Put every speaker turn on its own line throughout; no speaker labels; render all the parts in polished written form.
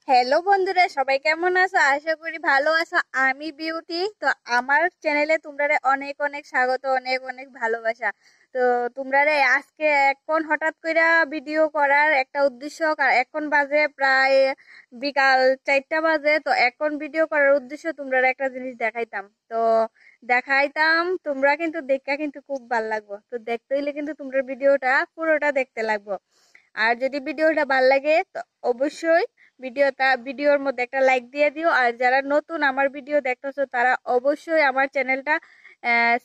Hello বন্ধুরা, সবাই কেমন আছো? আশা করি ভালো আছো। আমি বিউটি। তো আমার চ্যানেলে তোমরা অনেক অনেক স্বাগত, অনেক অনেক ভালোবাসা। তো তোমরা আজকে এখন হঠাৎ করে ভিডিও করার একটা উদ্দেশ্য, এখন বাজে প্রায় বিকাল 4টা বাজে। তো এখন ভিডিও করার উদ্দেশ্য তোমরা একটা জিনিস দেখাইতাম তোমরা কিন্তু দেখা কিন্তু খুব ভালো লাগবে। তো দেখতে হইলে কিন্তু তোমরা ভিডিওটা পুরোটা দেখতে লাগবে। আর যদি ভিডিওটা ভালো লাগে তো অবশ্যই ভিডিওর মধ্যে একটা লাইক দিয়ে দিও। আর যারা নতুন আমার ভিডিও দেখতেছো তারা অবশ্যই আমার চ্যানেলটা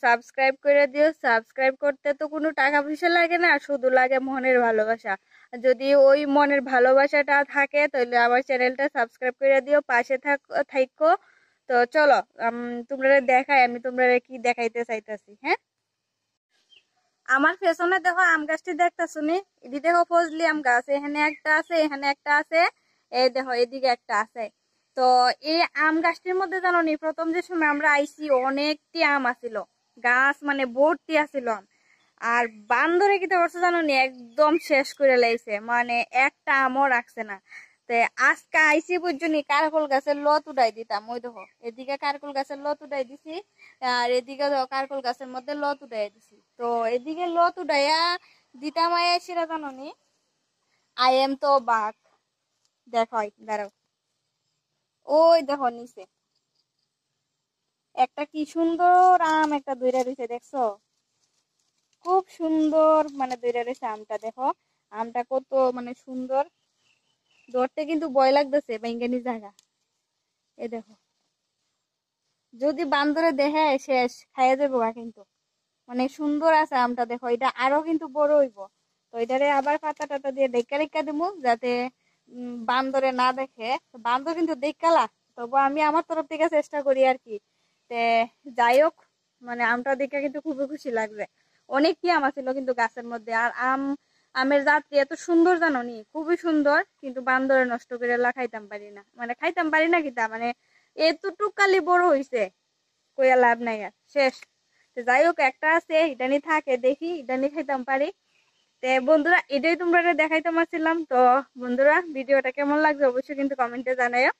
সাবস্ক্রাইব করে দিও। সাবস্ক্রাইব করতে তো কোনো টাকা পয়সা লাগে না, শুধু লাগে মনের ভালোবাসা। যদি ওই মনের ভালোবাসাটা থাকে তাহলে আমার চ্যানেলটা সাবস্ক্রাইব করে দিও, পাশে থাকো। তো চলো, তোমরা দেখাই আমি তোমরা কি দেখাইতে চাইতেছি। হ্যাঁ, আমার পেছনে দেখো আম গাছটি দেখতেছো নি? এদি দেখো ফজলি আম গাছ, এখানে একটা আছে, এখানে একটা আছে, এই দেখো এদিকে একটা আছে। তো এই আম গাছটির মধ্যে জানো নি, প্রথম যে সময় আমরা আইছি অনেকটি আম আছিল, গাছ মানে ভর্তি আছিল আম। আর বান্দরে কি করছে জানো নি, একদম শেষ করে লাইছে, মানে একটা আমও রাখছে না। তে আজকে আইসি পর্যন্ত কারকল গাছের লত উঠাই দিতাম। ওই দেখো এদিকে কারকল গাছের লত উঠাই দিছি, আর এদিকে দেখো কারকল গাছের মধ্যে লত উঠাই দিছি। তো এদিকে লত উঠাইয়া দিতাম আয়া সেটা জানো নি, আই এম তো বাঘ। দেখো দাঁড়াও, ওই দেখো নিচে একটা কি সুন্দর আম একটা দইরা রয়েছে, দেখছো? খুব সুন্দর মানে দইরা রয়েছে আমটা, দেখো আমটা কত মানে সুন্দর। ধরতে কিন্তু ভয় লাগতেছে, বেঙ্গানি জায়গা। এ দেখো, যদি বান্দরে দেখে শেষ খাইয়া যাবো কিন্তু। মানে সুন্দর আছে আমটা, দেখো এটা আরো কিন্তু বড় হইব। তো এটারে আবার পাতা টাতা দিয়ে ডেকা রেখা দেবো, যাতে বান্দরে না দেখে। বান্দর কিন্তু দেখালা, তবু আমি আমার তরফ থেকে চেষ্টা করি আর কি। তে যাই হোক, মানে আমটা দেখে কিন্তু খুবই খুশি লাগবে। অনেক কি আম আছিল কিন্তু গাছের মধ্যে। আর আমের জাতটি এত সুন্দর জানো নি, খুবই সুন্দর, কিন্তু বান্দরে নষ্ট করে খাইতাম পারি না, মানে খাইতাম পারি না কিতা, মানে এতটুক কালি বড় হইছে, কইয়া লাভ নাই আর, শেষ। তো যাই হোক, একটা আছে ইদানি থাকে, দেখি ইদানি খাইতাম পারি। তে বন্ধুরা, এটাই তোমরা দেখাইতে পারছিলাম। তো বন্ধুরা, ভিডিওটা কেমন লাগছে অবশ্যই কিন্তু কমেন্টে জানাইও।